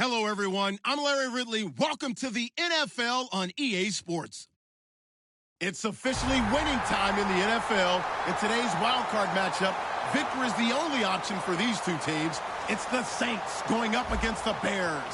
Hello, everyone. I'm Larry Ridley. Welcome to the NFL on EA Sports. It's officially winning time in the NFL. In today's wildcard matchup, victory is the only option for these two teams. It's the Saints going up against the Bears.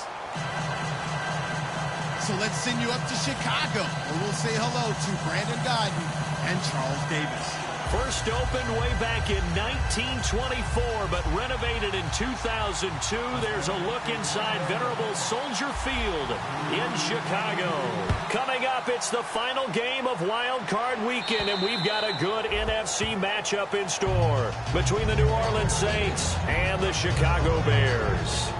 So let's send you up to Chicago, where we'll say hello to Brandon Gaudin and Charles Davis. First opened way back in 1924, but renovated in 2002. There's a look inside venerable Soldier Field in Chicago. Coming up, it's the final game of Wild Card Weekend, and we've got a good NFC matchup in store between the New Orleans Saints and the Chicago Bears.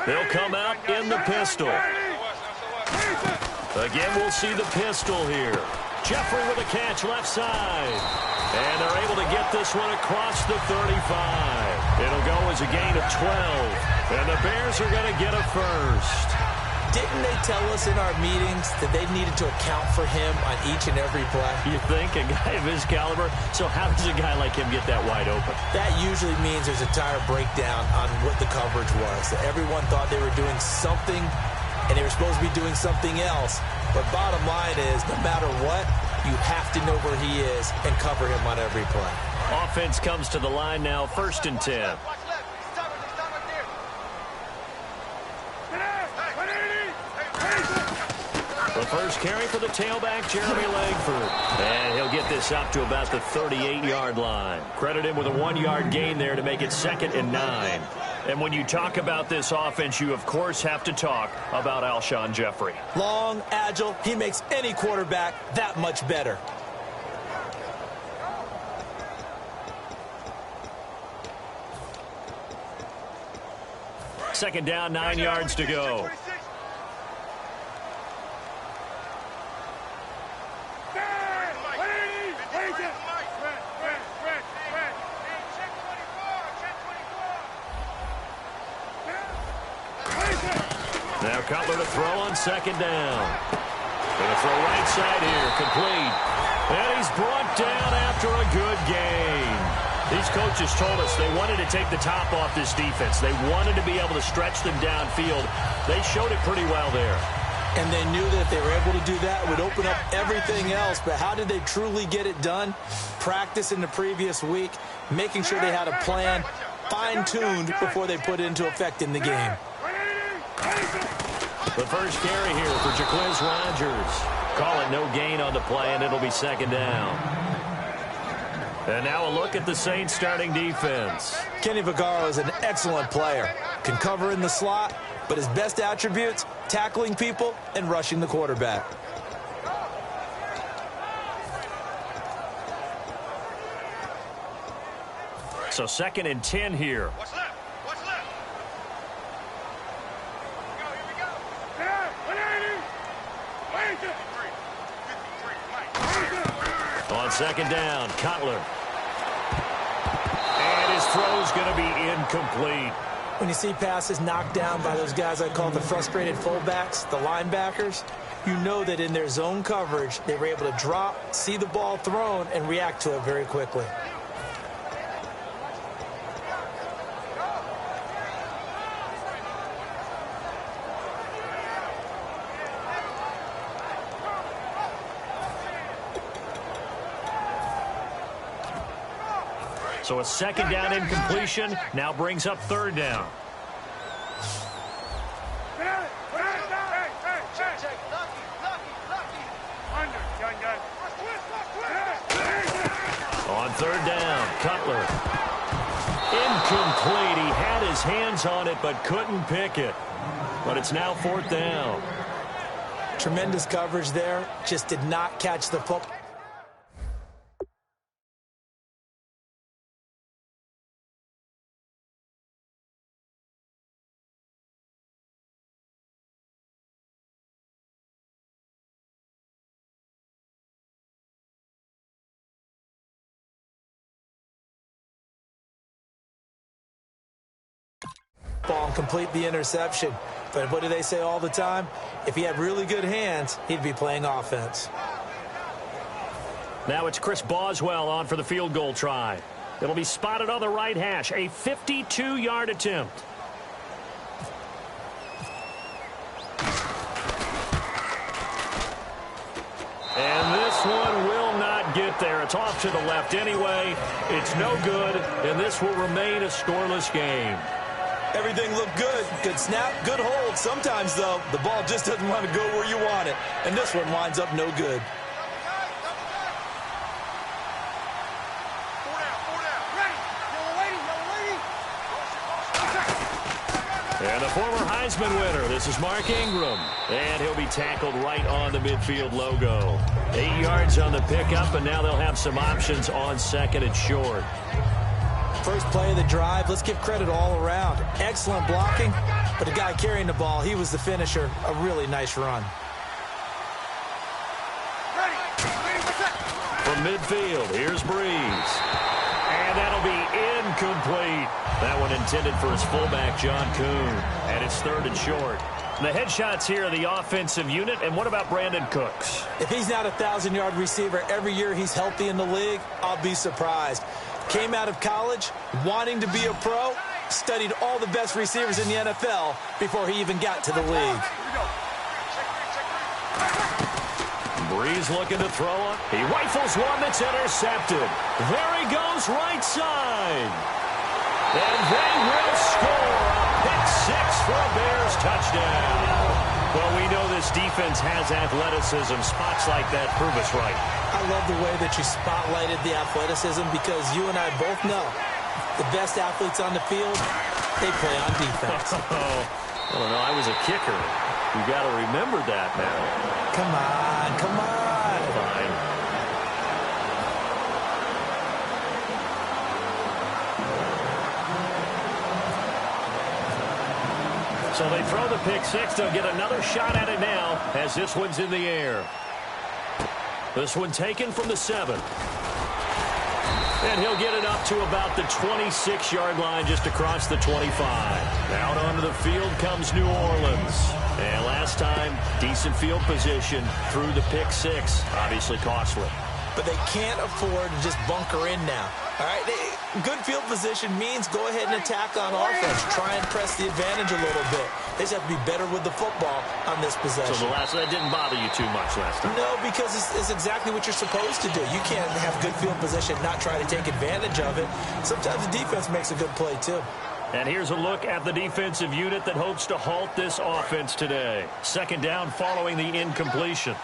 They'll come out in the pistol. Again, we'll see the pistol here. Jeffrey with a catch left side. And they're able to get this one across the 35. It'll go as a gain of 12. And the Bears are going to get a first. Didn't they tell us in our meetings that they needed to account for him on each and every play? You think? A guy of his caliber? So how does a guy like him get that wide open? That usually means there's a tire breakdown on what the coverage was. That everyone thought they were doing something, and they were supposed to be doing something else. But bottom line is, no matter what, you have to know where he is and cover him on every play. Offense comes to the line now, 1st and 10. The first carry for the tailback, Jeremy Langford. And he'll get this up to about the 38-yard line. Credit him with a 1-yard gain there to make it 2nd and 9. And when you talk about this offense, you, of course, have to talk about Alshon Jeffrey. Long, agile, he makes any quarterback that much better. Second down, 9 yards to go. Now Cutler to throw on 2nd down. Going to throw right side here, complete. And he's brought down after a good game. These coaches told us they wanted to take the top off this defense. They wanted to be able to stretch them downfield. They showed it pretty well there. And they knew that if they were able to do that, it would open up everything else. But how did they truly get it done? Practice in the previous week, making sure they had a plan, fine-tuned before they put it into effect in the game. The first carry here for Jacquizz Rodgers. Call it no gain on the play, and it'll be 2nd down. And now a look at the Saints starting defense. Kenny Vaccaro is an excellent player. Can cover in the slot, but his best attributes, tackling people and rushing the quarterback. So 2nd and 10 here. On 2nd down, Cutler. And his throw's going to be incomplete. When you see passes knocked down by those guys I call the frustrated fullbacks, the linebackers, you know that in their zone coverage, they were able to drop, see the ball thrown, and react to it very quickly. So a 2nd down incompletion now brings up 3rd down. On 3rd down, Cutler. Incomplete. He had his hands on it but couldn't pick it. But it's now 4th down. Tremendous coverage there. Just did not catch the football. football and complete the interception. But what do they say all the time? If he had really good hands, he'd be playing offense. Now it's Chris Boswell on for the field goal try. It'll be spotted on the right hash. A 52-yard attempt. And this one will not get there. It's off to the left anyway. It's no good, and this will remain a scoreless game. Everything looked good. Good snap, good hold. Sometimes, though, the ball just doesn't want to go where you want it. And this one winds up no good. And the former Heisman winner, this is Mark Ingram. And he'll be tackled right on the midfield logo. 8 yards on the pickup, and now they'll have some options on second and short. First play of the drive, let's give credit all around. Excellent blocking, but the guy carrying the ball, he was the finisher. A really nice run. From midfield, here's Breeze. And that'll be incomplete. That one intended for his fullback, John Kuhn. And it's third and short. The headshots here are the offensive unit. And what about Brandon Cooks? If he's not a 1,000-yard receiver every year he's healthy in the league, I'll be surprised. Came out of college wanting to be a pro, studied all the best receivers in the NFL before he even got to the league. Breeze looking to throw it. He rifles one that's intercepted. There he goes, right side. And they will score a pick-6 for a Bears touchdown. Well, we know this defense has athleticism. Spots like that prove us right. I love the way that you spotlighted the athleticism because you and I both know the best athletes on the field, they play on defense. I don't know. I was a kicker. You got to remember that now. Come on, come on. Fine. So they throw the pick-6. They'll get another shot at it now as this one's in the air. This one taken from the 7. And he'll get it up to about the 26-yard line just across the 25. Out onto the field comes New Orleans. And last time, decent field position through the pick-6. Obviously costly. But they can't afford to just bunker in now. All right, good field position means go ahead and attack on offense. Try and press the advantage a little bit. They just have to be better with the football on this possession. So that didn't bother you too much last time? No, because it's exactly what you're supposed to do. You can't have good field position, not try to take advantage of it. Sometimes the defense makes a good play, too. And here's a look at the defensive unit that hopes to halt this offense today. Second down following the incompletion.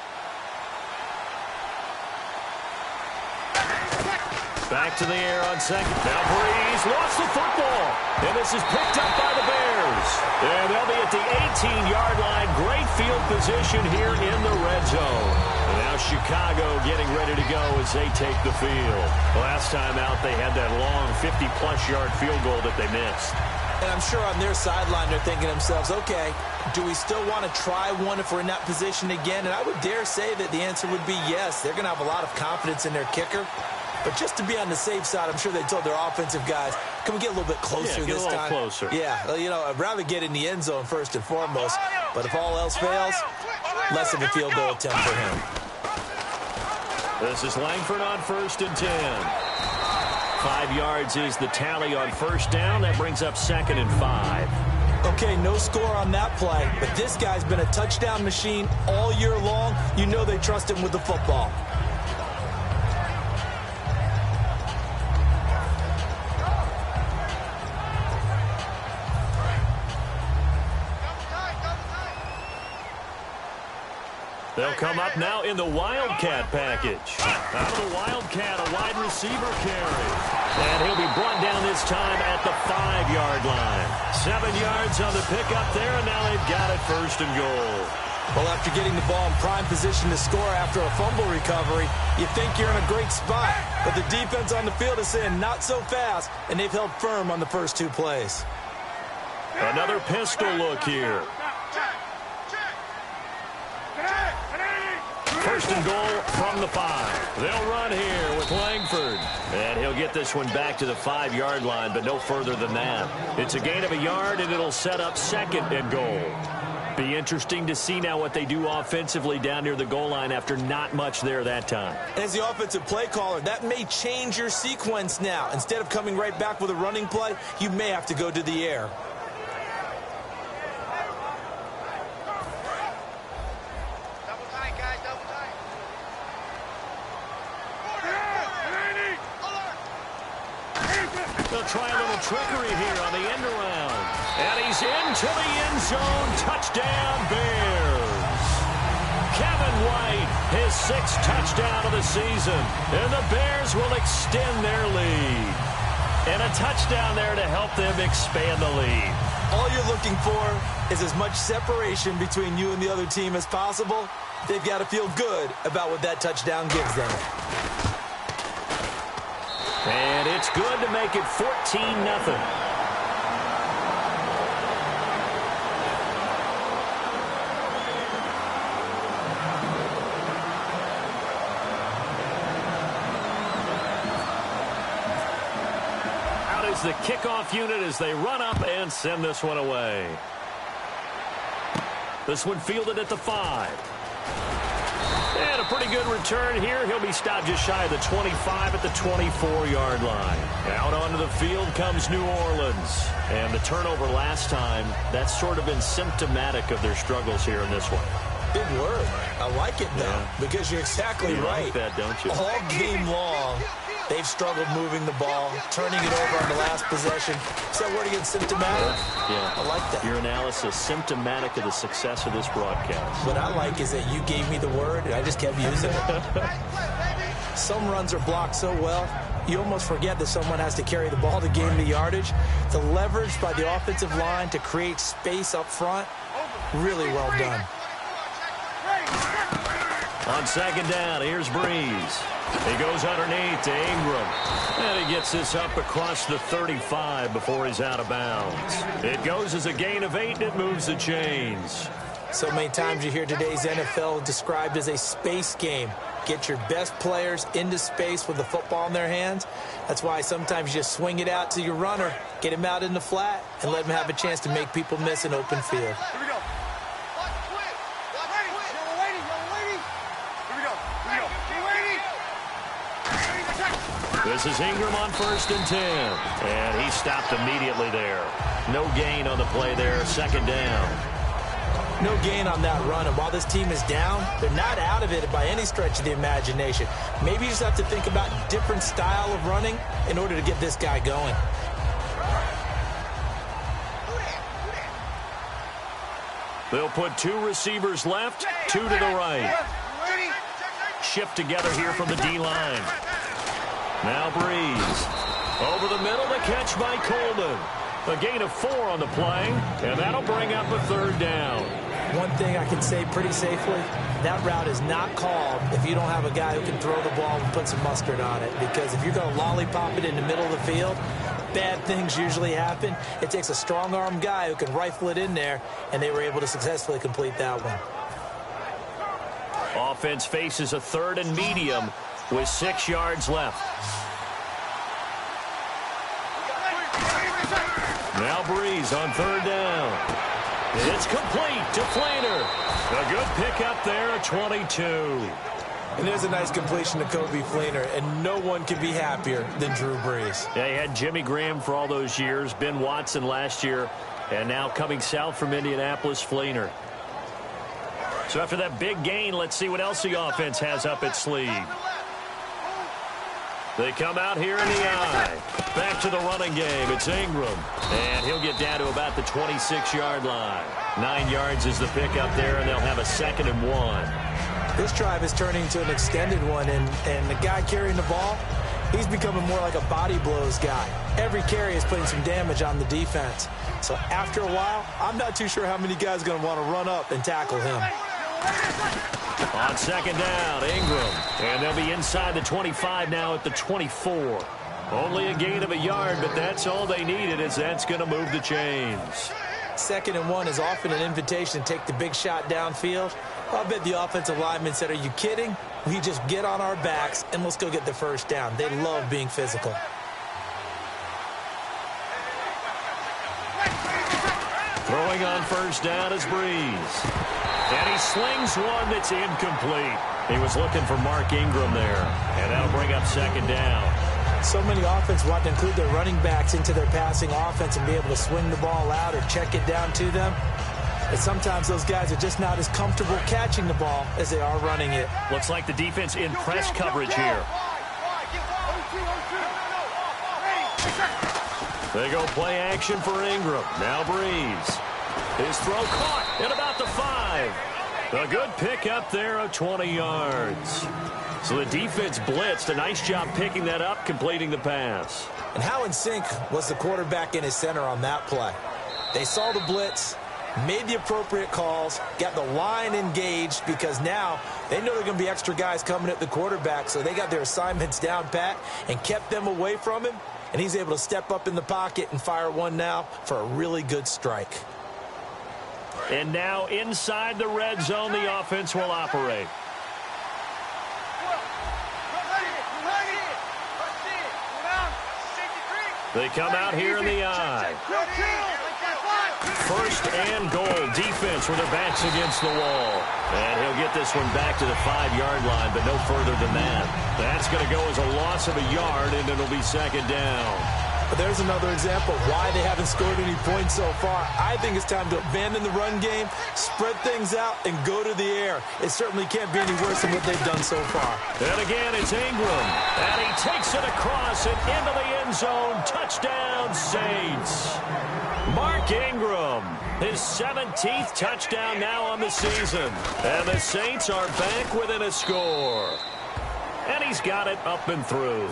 Back to the air on second. Now Breeze lost the football. And this is picked up by the Bears. And they'll be at the 18-yard line. Great field position here in the red zone. And now Chicago getting ready to go as they take the field. Last time out, they had that long 50-plus-yard field goal that they missed. And I'm sure on their sideline they're thinking to themselves, okay, do we still want to try one if we're in that position again? And I would dare say that the answer would be yes. They're going to have a lot of confidence in their kicker. But just to be on the safe side, I'm sure they told their offensive guys, can we get a little bit closer this time? Closer. Yeah, well, you know, I'd rather get in the end zone first and foremost. But if all else fails, less of a field goal attempt for him. This is Langford on 1st and 10. 5 yards is the tally on first down. That brings up 2nd and 5. Okay, no score on that play. But this guy's been a touchdown machine all year long. You know they trust him with the football. They'll come up now in the Wildcat package. Out of the Wildcat, a wide receiver carry. And he'll be brought down this time at the 5-yard line. 7 yards on the pickup there, and now they've got it 1st and goal. Well, after getting the ball in prime position to score after a fumble recovery, you think you're in a great spot. But the defense on the field is saying not so fast, and they've held firm on the first 2 plays. Another pistol look here. 1st and goal from the 5. They'll run here with Langford. And he'll get this one back to the 5-yard line, but no further than that. It's a gain of a yard, and it'll set up 2nd and goal. Be interesting to see now what they do offensively down near the goal line after not much there that time. As the offensive play caller, that may change your sequence now. Instead of coming right back with a running play, you may have to go to the air. They'll try a little trickery here on the end around. And he's into the end zone. Touchdown, Bears. Kevin White, his 6th touchdown of the season. And the Bears will extend their lead. And a touchdown there to help them expand the lead. All you're looking for is as much separation between you and the other team as possible. They've got to feel good about what that touchdown gives them. And it's good to make it 14-0. Out is the kickoff unit as they run up and send this one away. This one fielded at the 5. And a pretty good return here. He'll be stopped just shy of the 25 at the 24-yard line. Out onto the field comes New Orleans. And the turnover last time, that's sort of been symptomatic of their struggles here in this one. Big word. I like it, though, because you're exactly right. Like that, don't you? All game long, they've struggled moving the ball, turning it over on the last possession. Is that word again, symptomatic? Yeah. I like that. Your analysis, symptomatic of the success of this broadcast. What I like is that you gave me the word, and I just kept using it. Some runs are blocked so well, you almost forget that someone has to carry the ball to gain the yardage. The leverage by the offensive line to create space up front, really well done. On 2nd down, here's Breeze. He goes underneath to Ingram. And he gets this up across the 35 before he's out of bounds. It goes as a gain of 8, and it moves the chains. So many times you hear today's NFL described as a space game. Get your best players into space with the football in their hands. That's why sometimes you just swing it out to your runner, get him out in the flat, and let him have a chance to make people miss an open field. Here we go. This is Ingram on 1st and 10. And he stopped immediately there. No gain on the play there. 2nd down. No gain on that run. And while this team is down, they're not out of it by any stretch of the imagination. Maybe you just have to think about a different style of running in order to get this guy going. They'll put 2 receivers left, 2 to the right. Shift together here from the D-line. Now Breeze. Over the middle, the catch by Coleman. A gain of 4 on the play, and that'll bring up a 3rd down. One thing I can say pretty safely, that route is not called if you don't have a guy who can throw the ball and put some mustard on it. Because if you're going to lollipop it in the middle of the field, bad things usually happen. It takes a strong-arm guy who can rifle it in there, and they were able to successfully complete that one. Offense faces a 3rd and medium with 6 yards left. Now Breeze on 3rd down. It's complete to Fleener. A good pickup there at 22. And there's a nice completion to Kobe Fleener, and no one can be happier than Drew Brees. Yeah, he had Jimmy Graham for all those years, Ben Watson last year, and now coming south from Indianapolis, Fleener. So after that big gain, let's see what else the offense has up its sleeve. They come out here in the eye. Back to the running game. It's Ingram. And he'll get down to about the 26-yard line. 9 yards is the pickup there, and they'll have a 2nd and 1. This drive is turning to an extended one, and the guy carrying the ball, he's becoming more like a body blows guy. Every carry is putting some damage on the defense. So after a while, I'm not too sure how many guys are going to want to run up and tackle him. On 2nd down, Ingram. And they'll be inside the 25 now at the 24. Only a gain of a yard, but that's all they needed, as that's going to move the chains. 2nd and 1 is often an invitation to take the big shot downfield. I'll bet the offensive lineman said, "Are you kidding? we just get on our backs and let's go get the first down. They love being physical. Throwing on first down is Breeze. And he slings one that's incomplete. He was looking for Mark Ingram there. And that'll bring up second down. So many offenses want to include their running backs into their passing offense and be able to swing the ball out or check it down to them. But sometimes those guys are just not as comfortable catching the ball as they are running it. Looks like the defense in press coverage here. They go play action for Ingram. Now Breeze. His throw caught at about the 5. A good pick up there of 20 yards. So the defense blitzed. A nice job picking that up, completing the pass. And how in sync was the quarterback in his center on that play? They saw the blitz, made the appropriate calls, got the line engaged because now they know there are going to be extra guys coming at the quarterback, so they got their assignments down pat and kept them away from him, and he's able to step up in the pocket and fire one now for a really good strike. And now inside the red zone, the offense will operate. They come out here in the eye. First and goal. Defense with their backs against the wall. And he'll get this one back to the 5-yard line, but no further than that. That's going to go as a loss of a yard, and it'll be second down. But there's another example of why they haven't scored any points so far. I think it's time to abandon the run game, spread things out, and go to the air. It certainly can't be any worse than what they've done so far. And again, it's Ingram. And he takes it across and into the end zone. Touchdown, Saints. Mark Ingram, his 17th touchdown now on the season. And the Saints are back within a score. And he's got it up and through.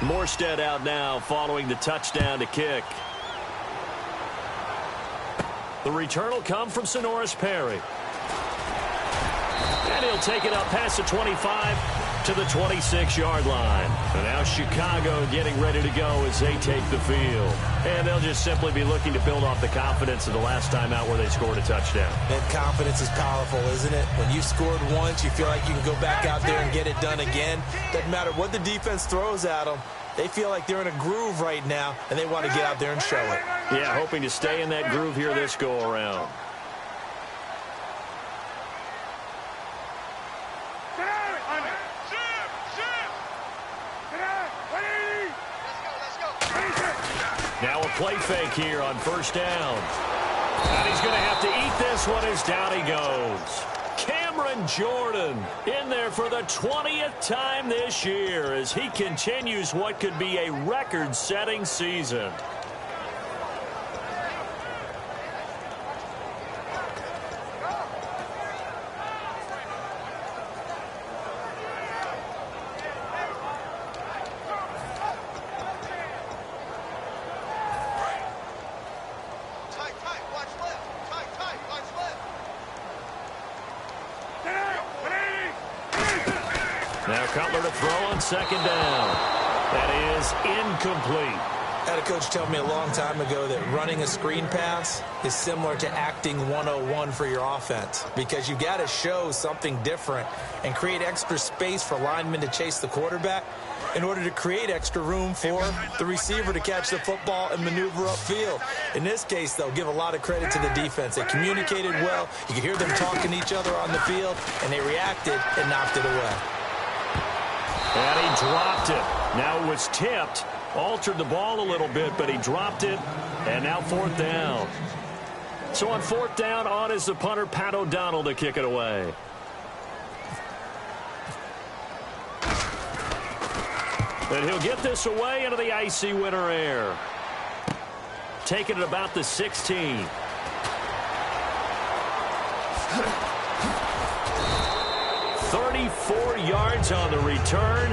Morstead out now following the touchdown to kick. The return will come from Sonoris Perry. And he'll take it up past the 25 to the 26-yard line. And now Chicago getting ready to go as they take the field. And they'll just simply be looking to build off the confidence of the last time out where they scored a touchdown. And confidence is powerful, isn't it? When you scored once, you feel like you can go back out there and get it done again. Doesn't matter what the defense throws at them. They feel like they're in a groove right now, and they want to get out there and show it. Yeah, hoping to stay in that groove here this go-around. Now a play fake here on first down. And he's going to have to eat this one as down he goes. Cameron Jordan in there for the 20th time this year as he continues what could be a record-setting season. Now Cutler to throw on second down. That is incomplete. I had a coach tell me a long time ago that running a screen pass is similar to acting 101 for your offense because you got to show something different and create extra space for linemen to chase the quarterback in order to create extra room for the receiver to catch the football and maneuver upfield. In this case, they'll give a lot of credit to the defense. They communicated well. You could hear them talking to each other on the field, and they reacted and knocked it away. And he dropped it. Now it was tipped. Altered the ball a little bit, but he dropped it. And now fourth down. So on fourth down, on is the punter, Pat O'Donnell, to kick it away. And he'll get this away into the icy winter air. Taking it about the 16. 34 yards on the return,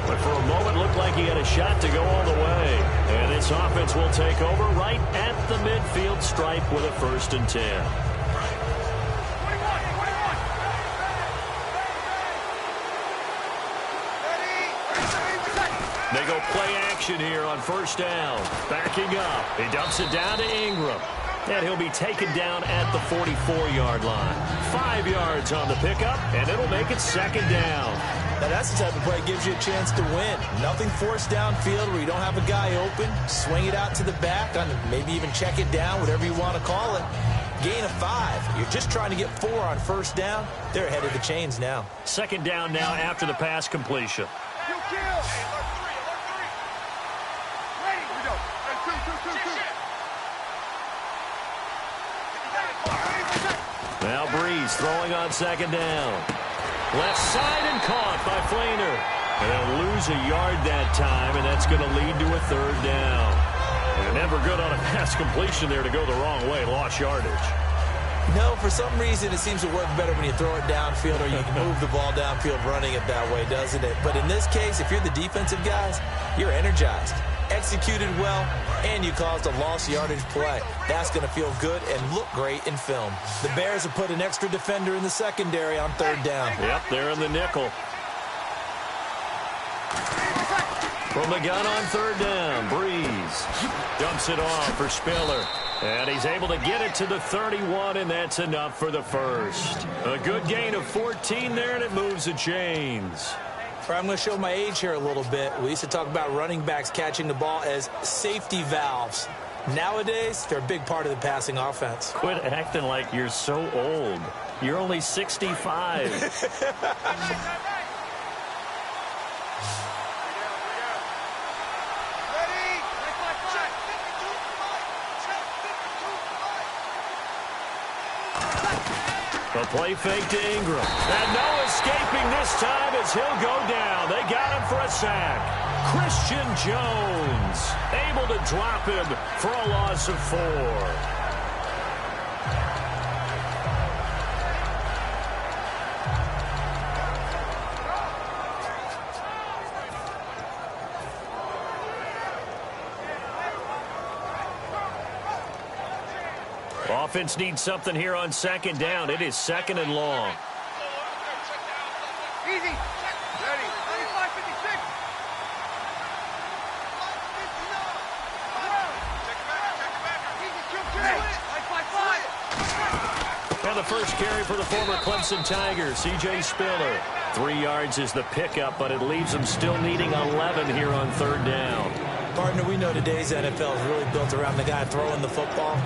but for a moment looked like he had a shot to go all the way. And this offense will take over right at the midfield stripe with a 1st and 10. They go play action here on first down. Backing up. He dumps it down to Ingram. And he'll be taken down at the 44-yard line. 5 yards on the pickup, and it'll make it second down. Now that's the type of play that gives you a chance to win. Nothing forced downfield where you don't have a guy open. Swing it out to the back, maybe even check it down, whatever you want to call it. Gain of 5. You're just trying to get 4 on first down. They're ahead of the chains now. Second down now after the pass completion. Now Breeze throwing on second down. Left side and caught by Fleener. And they'll lose a yard that time, and that's going to lead to a third down. And never good on a pass completion there to go the wrong way. Lost yardage. No, for some reason it seems to work better when you throw it downfield or you can move the ball downfield running it that way, doesn't it? But in this case, if you're the defensive guys, you're energized, executed well, and you caused a lost yardage play. That's going to feel good and look great in film. The Bears have put an extra defender in the secondary on third down. Yep, they're in the nickel. From the gun on third down, Breeze dumps it off for Spiller. And he's able to get it to the 31, and that's enough for the first. A good gain of 14 there, and it moves the chains. I'm going to show my age here a little bit. We used to talk about running backs catching the ball as safety valves. Nowadays, they're a big part of the passing offense. Quit acting like you're so old. You're only 65. The play fake to Ingram. And no escaping this time as he'll go down. They got him for a sack. Christian Jones able to drop him for a loss of 4. Offense needs something here on second down. It is second and long. Easy. Ready. 55-56. And the first carry for the former Clemson Tigers, C.J. Spiller. 3 yards is the pickup, but it leaves them still needing 11 here on third down. Partner, we know today's NFL is really built around the guy throwing the football.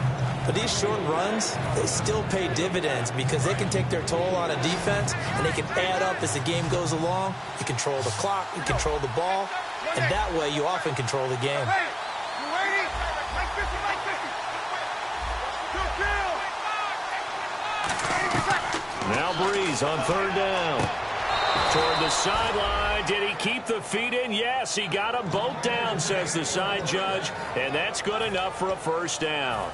But these short runs, they still pay dividends because they can take their toll on a defense, and they can add up as the game goes along. You control the clock, you control the ball, and that way you often control the game. Now Breeze on third down. Toward the sideline. Did he keep the feet in? Yes, he got them both down, says the side judge, and that's good enough for a first down.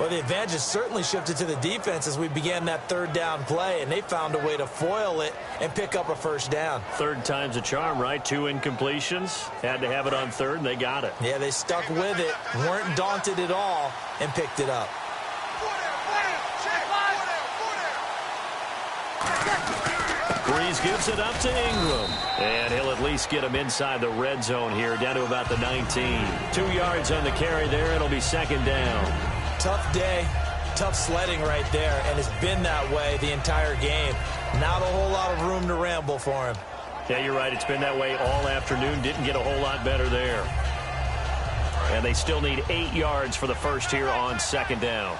Well, the advantage has certainly shifted to the defense as we began that third down play, and they found a way to foil it and pick up a first down. Third time's a charm, right? 2 incompletions. Had to have it on third, and they got it. Yeah, they stuck with it, weren't daunted at all, and picked it up. Breeze gives it up to Ingram. And he'll at least get him inside the red zone here, down to about the 19. 2 yards on the carry there. It'll be second down. Tough day, tough sledding right there, and it's been that way the entire game. Not a whole lot of room to ramble for him. Yeah, you're right. It's been that way all afternoon. Didn't get a whole lot better there. And they still need 8 yards for the first here on second down.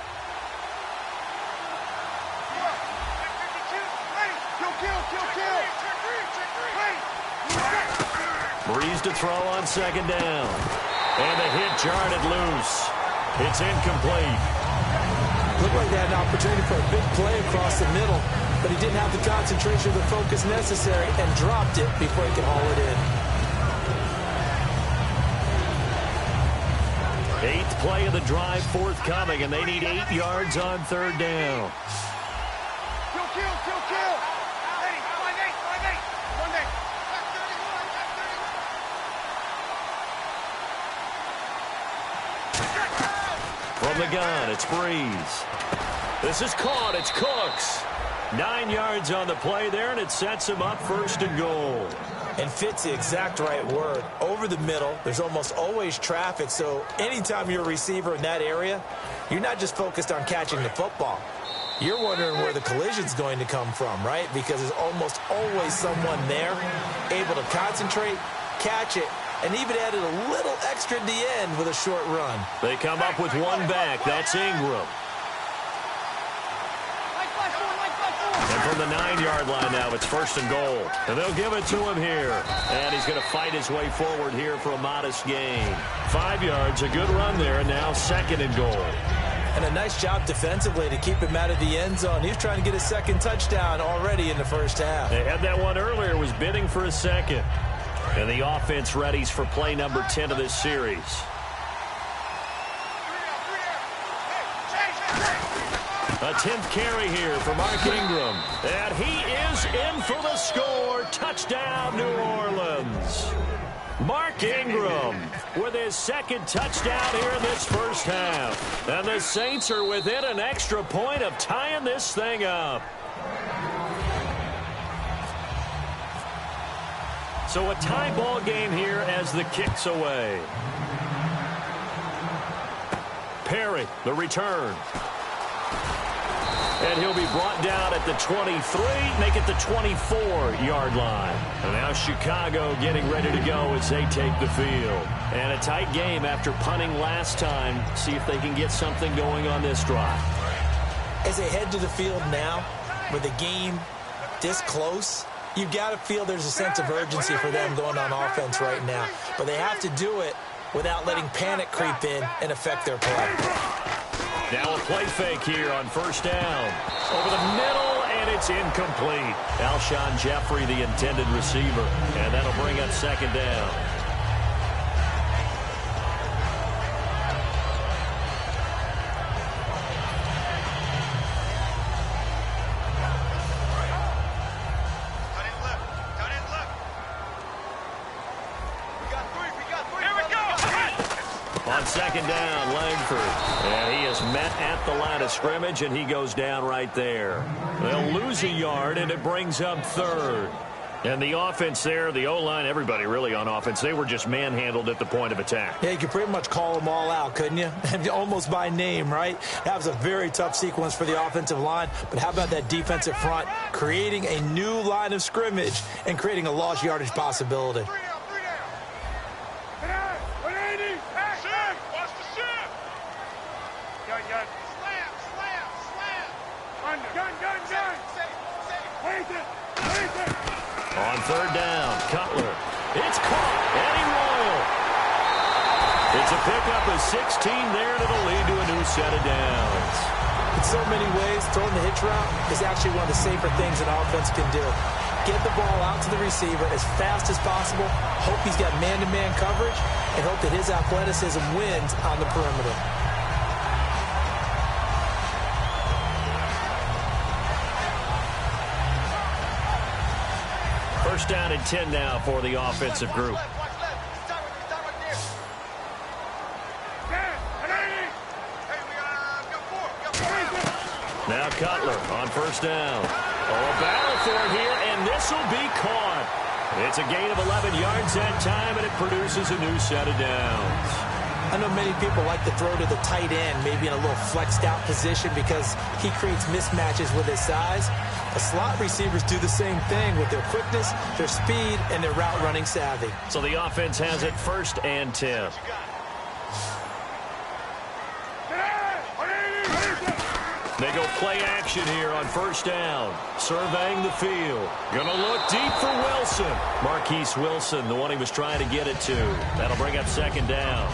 Breeze to throw on second down. And the hit jarred it loose. It's incomplete. Looked like they had an opportunity for a big play across the middle, but he didn't have the concentration or the focus necessary and dropped it before he could haul it in. 8th play of the drive forthcoming, and they need 8 yards on third down. Kill. Ready. 5-8. 1-8. From the gun, it's Breeze. This is caught. It's Cooks. 9 yards on the play there, and it sets him up first and goal. And fit's the exact right word. Over the middle, there's almost always traffic, so anytime you're a receiver in that area, you're not just focused on catching the football. You're wondering where the collision's going to come from, right? Because there's almost always someone there able to concentrate, catch it, and even added a little extra at the end with a short run. They come up with one back. That's Ingram. And from the 9-yard line now, it's 1st and goal. And they'll give it to him here. And he's going to fight his way forward here for a modest gain. 5 yards, a good run there, and now 2nd and goal. And a nice job defensively to keep him out of the end zone. He was trying to get his 2nd touchdown already in the first half. They had that one earlier, was bidding for a 2nd. And the offense readies for play number 10 of this series. A 10th carry here for Mark Ingram. And he is in for the score. Touchdown, New Orleans. Mark Ingram with his 2nd touchdown here in this first half. And the Saints are within an extra point of tying this thing up. So a tie ball game here as the kick's away. Perry, the return. And he'll be brought down at the 23, make it the 24-yard line. And now Chicago getting ready to go as they take the field. And a tight game after punting last time. See if they can get something going on this drive. As they head to the field now, with the game this close, you've got to feel there's a sense of urgency for them going on offense right now. But they have to do it without letting panic creep in and affect their play. Now a play fake here on 1st down. Over the middle, and it's incomplete. Alshon Jeffrey, the intended receiver. And that'll bring up 2nd down. On 2nd down, Langford. And he is met at the line of scrimmage, and he goes down right there. They'll lose a yard, and it brings up 3rd. And the offense there, the O-line, everybody really on offense, they were just manhandled at the point of attack. Yeah, you could pretty much call them all out, couldn't you? Almost by name, right? That was a very tough sequence for the offensive line. But how about that defensive front creating a new line of scrimmage and creating a lost yardage possibility? On 3rd down, Cutler. It's caught, Eddie Royal. It's a pickup of 16 there, and it'll lead to a new set of downs. In so many ways, throwing the hitch route is actually one of the safer things an offense can do. Get the ball out to the receiver as fast as possible, hope he's got man-to-man coverage, and hope that his athleticism wins on the perimeter. First down and 10 now for the offensive group. Now Cutler on 1st down. Oh, a battle for it here, and this will be caught. It's a gain of 11 yards that time, and it produces a new set of downs. I know many people like to throw to the tight end, maybe in a little flexed out position because he creates mismatches with his size. The slot receivers do the same thing with their quickness, their speed, and their route running savvy. So the offense has it 1st and 10. They go play action here on 1st down. Surveying the field. Gonna look deep for Wilson. Marquise Wilson, the one he was trying to get it to. That'll bring up 2nd down.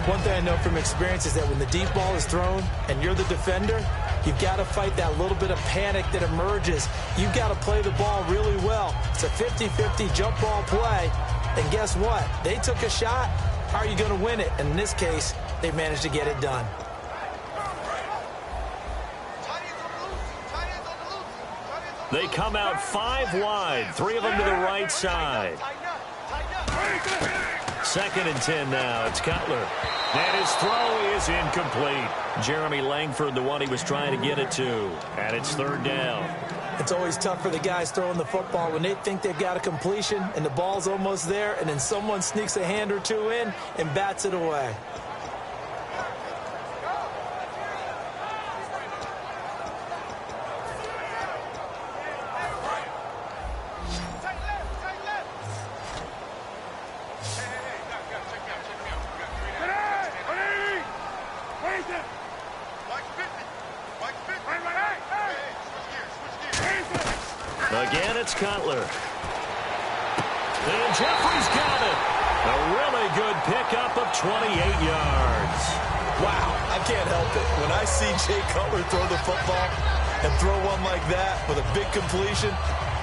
One thing I know from experience is that when the deep ball is thrown and you're the defender, you've got to fight that little bit of panic that emerges. You've got to play the ball really well. It's a 50-50 jump ball play. And guess what? They took a shot. How are you going to win it? And in this case, they managed to get it done. They come out 5 wide, 3 of them to the right side. 2nd and 10 now. It's Cutler. And his throw is incomplete. Jeremy Langford, the one he was trying to get it to. And it's 3rd down. It's always tough for the guys throwing the football when they think they've got a completion and the ball's almost there, and then someone sneaks a hand or two in and bats it away. Again, it's Cutler. And Jeffrey's got it. A really good pickup of 28 yards. Wow, I can't help it. When I see Jay Cutler throw the football and throw one like that with a big completion,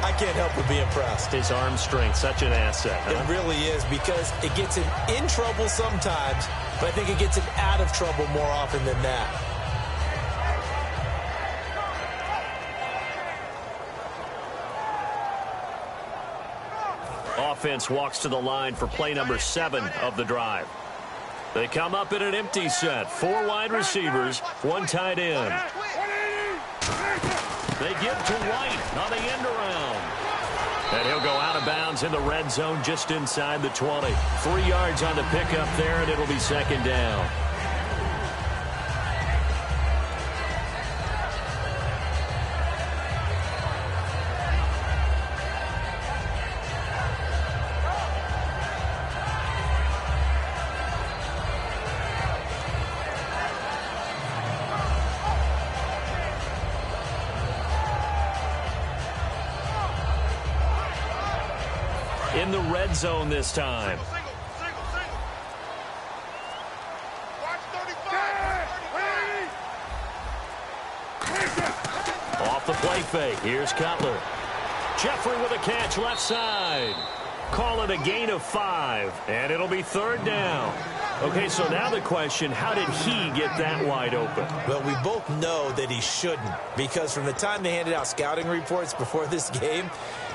I can't help but be impressed. His arm strength, such an asset. Huh? It really is, because it gets him in trouble sometimes, but I think it gets him out of trouble more often than that. Offense walks to the line for play number 7 of the drive. They come up in an empty set. 4 wide receivers, 1 tight end. They give to White on the end around. And he'll go out of bounds in the red zone just inside the 20. 3 yards on the pickup there, and it'll be second down. In the red zone this time. Off the play fake. Here's Cutler. Jeffrey with a catch left side. Call it a gain of 5, and it'll be third down. Okay, so now the question, how did he get that wide open? Well, we both know that he shouldn't, because from the time they handed out scouting reports before this game,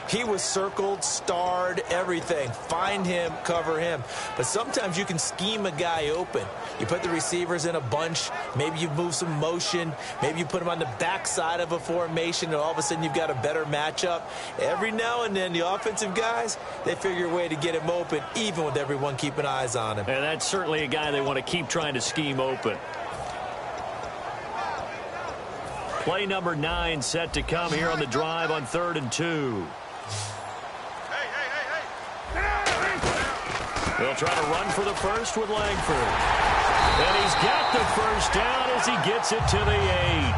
he was circled, starred, everything. Find him, cover him. But sometimes you can scheme a guy open. You put the receivers in a bunch. Maybe you move some motion. Maybe you put them on the backside of a formation, and all of a sudden you've got a better matchup. Every now and then, the offensive guys, they figure a way to get him open, even with everyone keeping eyes on him. And that's certainly a guy they want to keep trying to scheme open. Play number 9 set to come here on the drive on 3rd and 2. They'll try to run for the first with Langford. And he's got the first down as he gets it to the 8.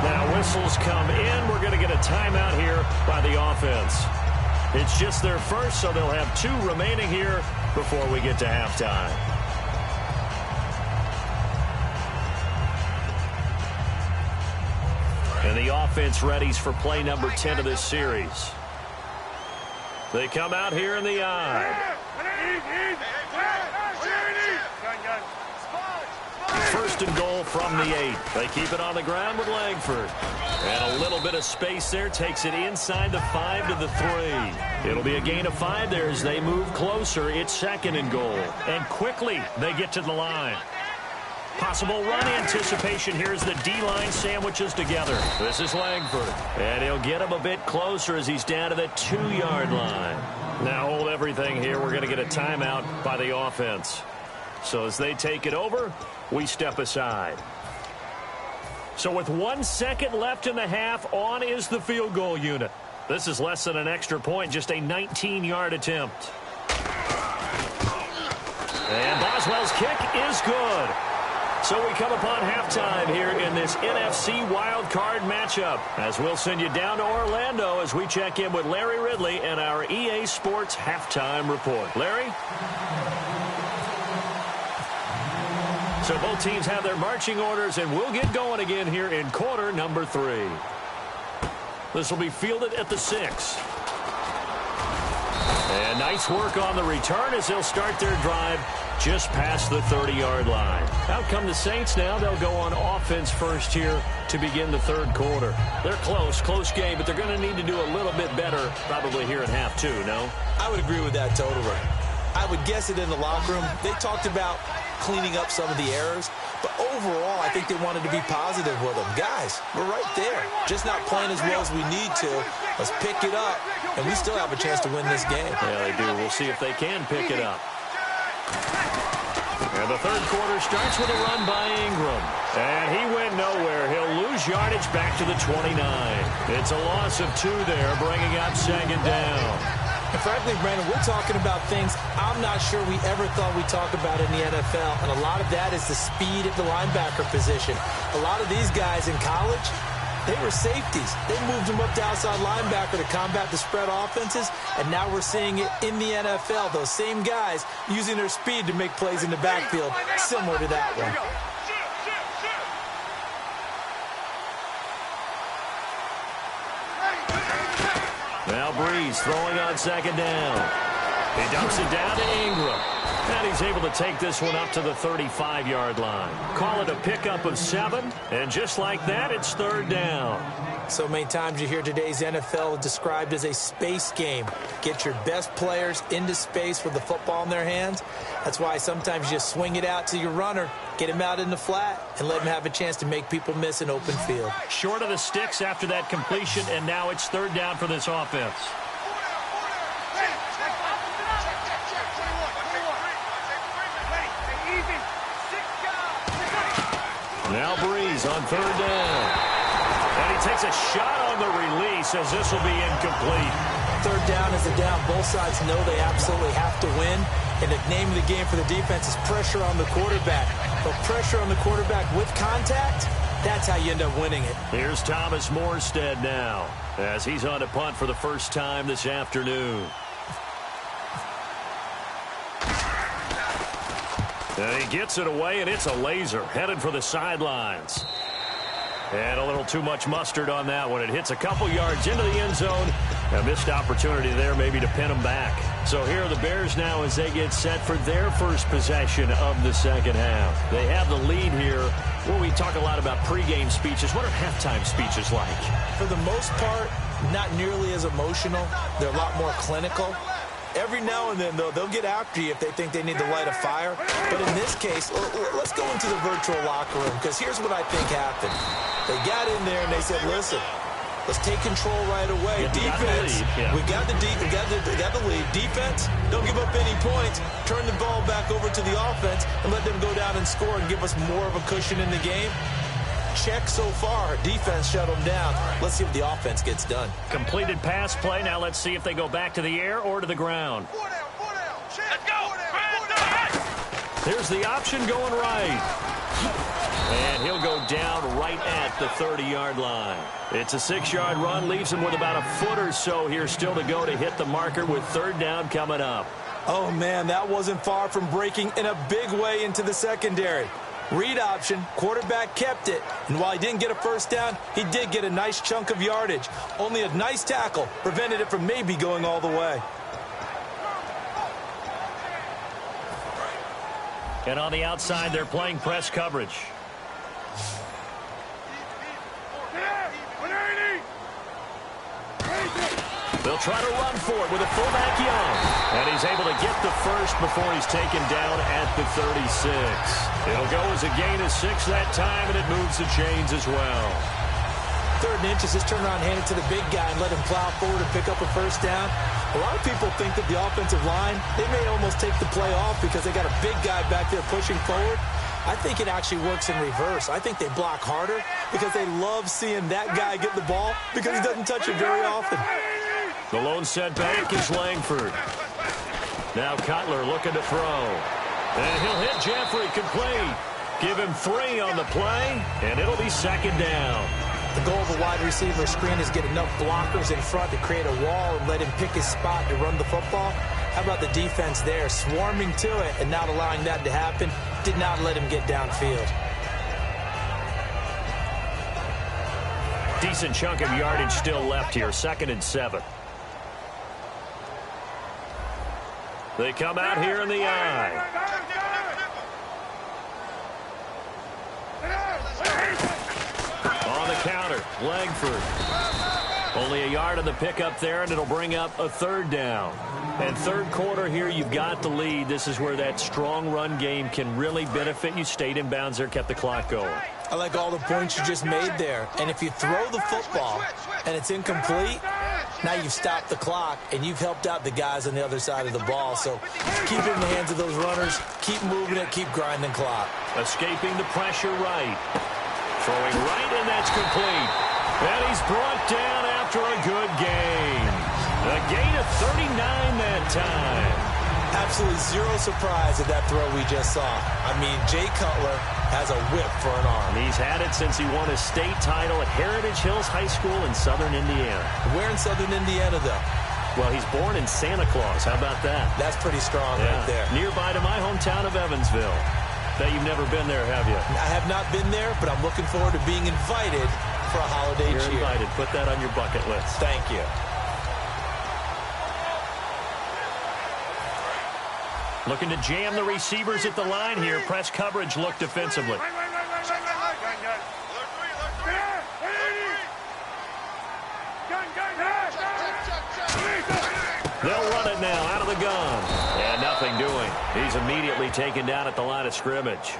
Now whistles come in. We're going to get a timeout here by the offense. It's just their first, so they'll have 2 remaining here before we get to halftime. And the offense readies for play number 10 of this series. They come out here in the I. First and goal from the 8. They keep it on the ground with Langford. And a little bit of space there takes it inside the 5 to the 3. It'll be a gain of 5 there as they move closer. It's 2nd and goal. And quickly they get to the line. Possible run anticipation here as the D-line sandwiches together. This is Langford. And he'll get him a bit closer as he's down to the 2-yard line. Now hold everything here. We're going to get a timeout by the offense. So as they take it over, we step aside. So with 1 second left in the half, on is the field goal unit. This is less than an extra point, just a 19-yard attempt. And Boswell's kick is good. So we come upon halftime here in this NFC wildcard matchup, as we'll send you down to Orlando as we check in with Larry Ridley and our EA Sports halftime report. Larry? So both teams have their marching orders, and we'll get going again here in quarter number 3. This will be fielded at the 6. And nice work on the return as they'll start their drive just past the 30-yard line. Out come the Saints now. They'll go on offense first here to begin the 3rd quarter. They're close game, but they're going to need to do a little bit better probably here in half 2, no? I would agree with that totally. I would guess it in the locker room. They talked about cleaning up some of the errors, But overall, I think they wanted to be positive with him. Guys, we're right there. Just not playing as well as we need to. Let's pick it up, and we still have a chance to win this game. Yeah, they do. We'll see if they can pick it up. And the third quarter starts with a run by Ingram. And he went nowhere. He'll lose yardage back to the 29. It's a loss of 2 there, bringing up second down. And frankly, Brandon, we're talking about things I'm not sure we ever thought we'd talk about in the NFL. And a lot of that is the speed at the linebacker position. A lot of these guys in college, they were safeties. They moved them up to outside linebacker to combat the spread offenses. And now we're seeing it in the NFL. Those same guys using their speed to make plays in the backfield, similar to that one. Now Breeze throwing on second down. He dumps it down to Ingram. And he's able to take this one up to the 35-yard line. Call it a pickup of 7. And just like that, it's third down. So many times you hear today's NFL described as a space game. Get your best players into space with the football in their hands. That's why sometimes you just swing it out to your runner, get him out in the flat, and let him have a chance to make people miss an open field. Short of the sticks after that completion, and now it's third down for this offense. Now Breeze on third down. And he takes a shot on the release as this will be incomplete. Third down is a down. Both sides know they absolutely have to win. And the name of the game for the defense is pressure on the quarterback. But pressure on the quarterback with contact, that's how you end up winning it. Here's Thomas Morstead now as he's on to punt for the first time this afternoon. And he gets it away, and it's a laser headed for the sidelines. And a little too much mustard on that one. It hits a couple yards into the end zone. A missed opportunity there maybe to pin them back. So here are the Bears now as they get set for their first possession of the second half. They have the lead here. Well, we talk a lot about pregame speeches. What are halftime speeches like? For the most part, not nearly as emotional. They're a lot more clinical. Every now and then, though, they'll get after you if they think they need to light a fire. But in this case, let's go into the virtual locker room, because here's what I think happened. They got in there and they said, listen, let's take control right away. Defense, we got the lead. Defense, don't give up any points. Turn the ball back over to the offense and let them go down and score and give us more of a cushion in the game. Check so far. Defense shut them down. Let's see what the offense gets done. Completed pass play. Now let's see if they go back to the air or to the ground. Let's go. There's the option going right. And he'll go down right at the 30-yard line. It's a 6-yard run. Leaves him with about a foot or so here still to go to hit the marker with third down coming up. Oh, man, that wasn't far from breaking in a big way into the secondary. Read option, quarterback kept it, and while he didn't get a first down, he did get a nice chunk of yardage. Only a nice tackle prevented it from maybe going all the way. And on the outside, they're playing press coverage. They'll try to run for it with a fullback Young. And he's able to get the first before he's taken down at the 36. It'll go as a gain of 6 that time, and it moves the chains as well. 3rd and inches, just turn around, hand it to the big guy, and let him plow forward and pick up a first down. A lot of people think that the offensive line, they may almost take the play off because they got a big guy back there pushing forward. I think it actually works in reverse. I think they block harder because they love seeing that guy get the ball because he doesn't touch it very often. The lone setback is Langford. Now Cutler looking to throw. And he'll hit Jeffrey complete. Give him 3 on the play, and it'll be second down. The goal of a wide receiver screen is get enough blockers in front to create a wall and let him pick his spot to run the football. How about the defense there, swarming to it and not allowing that to happen? Did not let him get downfield. Decent chunk of yardage still left here, 2nd and 7. They come out here in the eye. On the counter, Langford. Only a yard on the pickup there, and it'll bring up a 3rd down. And third quarter here, you've got the lead. This is where that strong run game can really benefit you. Stayed in bounds there, kept the clock going. I like all the points you just made there. And if you throw the football and it's incomplete, now you've stopped the clock and you've helped out the guys on the other side of the ball. So keep it in the hands of those runners. Keep moving it. Keep grinding clock. Escaping the pressure right. Throwing right, and that's complete. And he's brought down after a good gain. A gain of 39 that time. Absolutely zero surprise at that throw we just saw. I mean, Jay Cutler has a whip for an arm. He's had it since he won his state title at Heritage Hills High School in southern Indiana. Where in southern Indiana, though? Well, he's born in Santa Claus. How about that? That's pretty strong right there. Nearby to my hometown of Evansville. Bet you've never been there, have you? I have not been there, but I'm looking forward to being invited for a holiday cheer. You're invited. Put that on your bucket list. Thank you. Looking to jam the receivers at the line here. Press coverage look defensively. They'll run it now out of the gun. And nothing doing. He's immediately taken down at the line of scrimmage.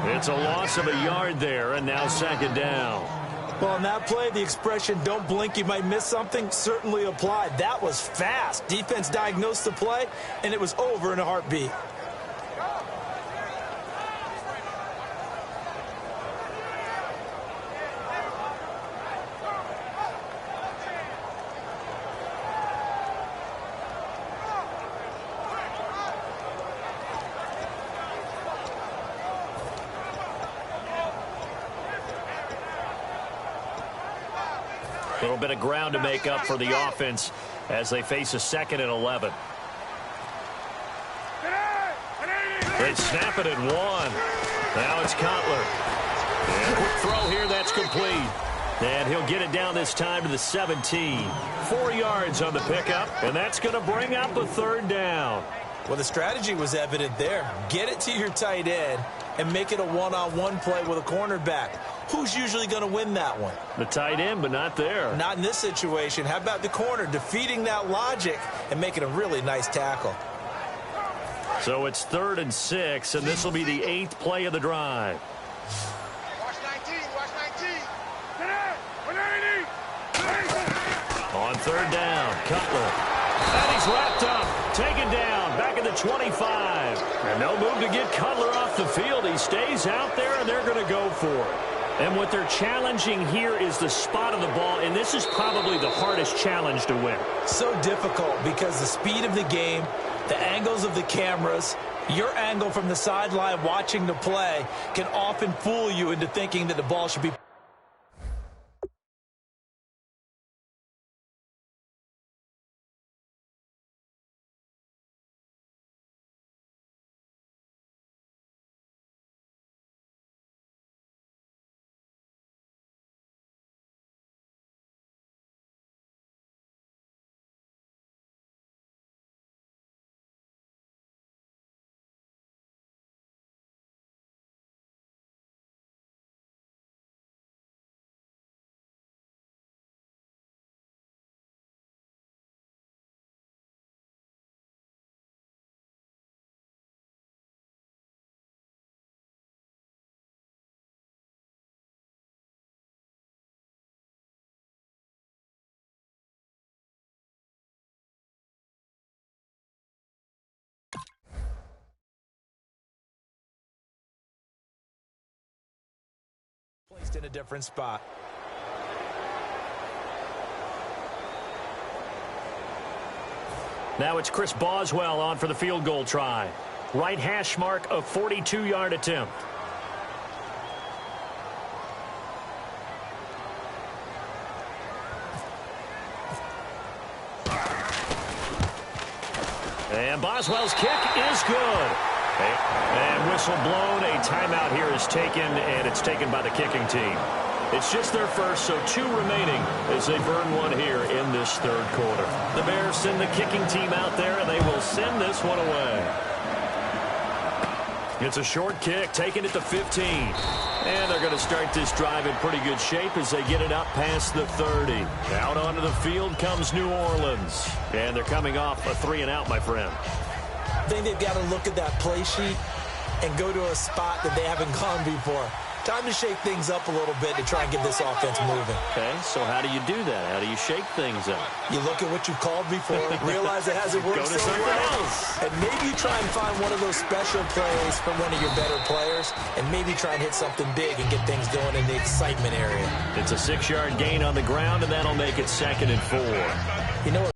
It's a loss of a yard there, and now second down. Well, on that play, the expression, don't blink, you might miss something, certainly applied. That was fast. Defense diagnosed the play, and it was over in a heartbeat. A little bit of ground to make up for the offense as they face a second and 11. They snap it at one. Now it's Cutler. And quick throw here, that's complete. And he'll get it down this time to the 17. 4 yards on the pickup, and that's going to bring up a third down. Well, the strategy was evident there. Get it to your tight end and make it a one-on-one play with a cornerback. Who's usually going to win that one? The tight end, but not there. Not in this situation. How about the corner defeating that logic and making a really nice tackle? So it's 3rd and 6, and this will be the 8th play of the drive. Watch 19, watch 19. On 3rd down, Cutler. And he's wrapped up, taken down, back at the 25. And no move to get Cutler off the field. He stays out there, and they're going to go for it. And what they're challenging here is the spot of the ball, and this is probably the hardest challenge to win. So difficult because the speed of the game, the angles of the cameras, your angle from the sideline watching the play can often fool you into thinking that the ball should be. Placed in a different spot. Now it's Chris Boswell on for the field goal try. Right hash mark, a 42-yard attempt. And Boswell's kick is good. And whistle blown. A timeout here is taken, and it's taken by the kicking team. It's just their first, so 2 remaining as they burn one here in this third quarter. The Bears send the kicking team out there, and they will send this one away. It's a short kick, taking it to 15. And they're going to start this drive in pretty good shape as they get it up past the 30. Out onto the field comes New Orleans. And they're coming off a 3-and-out, my friend. I think they've got to look at that play sheet and go to a spot that they haven't gone before. Time to shake things up a little bit to try and get this offense moving. Okay, so how do you do that? How do you shake things up? You look at what you've called before, realize it hasn't worked so well, and maybe you try and find one of those special plays from one of your better players, and maybe try and hit something big and get things going in the excitement area. It's a 6-yard gain on the ground, and that'll make it 2nd and 4. You know what?